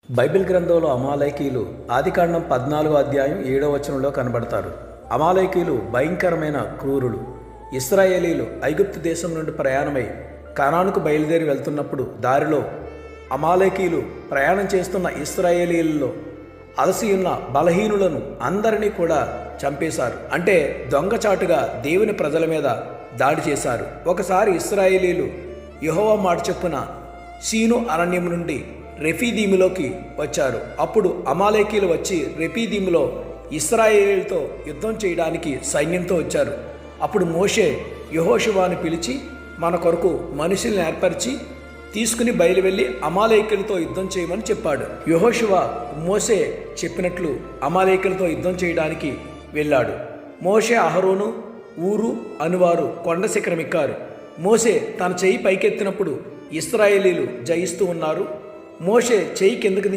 Bible గ్రంథంలో అమాలేకీయులు ఆదికాండం 14వ అధ్యాయం 7వ వచనంలో కనబడతారు. అమాలేకీయులు భయంకరమైన క్రూరులు. ఇశ్రాయేలీలు ఐగుప్తు దేశం నుండి ప్రయాణమై కనానుకు బయలుదేరి వెళ్తున్నప్పుడు దారిలో అమాలేకీయులు ప్రయాణం చేస్తున్న ఇశ్రాయేలీలలో అలసియున్న బలహీనులను అందరినీ కూడా చంపేశారు. అంటే దొంగచాటుగా దేవుని ప్రజల మీద దాడి చేశారు. ఒకసారి ఇశ్రాయేలీలు యెహోవా మాట చొప్పున సీను అరణ్యం నుండి రెఫీదీములోకి వచ్చారు. అప్పుడు అమాలేకీయులు వచ్చి రెఫీదీములో ఇశ్రాయేలీలతో యుద్ధం చేయడానికి సైన్యంతో వచ్చారు. అప్పుడు మోషే యెహోషువను పిలిచి మన కొరకు మనుషుల్ని ఏర్పరిచి తీసుకుని బయలువెళ్ళి అమాలేకీయులతో యుద్ధం చేయమని చెప్పాడు. యెహోషువ మోషే చెప్పినట్లు అమాలేకీయులతో యుద్ధం చేయడానికి వెళ్ళాడు. మోషే అహరోను ఊరు అనువారు కొండ శిఖరం ఎక్కారు. మోషే తన చెయ్యి పైకెత్తినప్పుడు ఇశ్రాయేలీలు జయిస్తూ ఉన్నారు. మోషే చెయ్యి కిందకి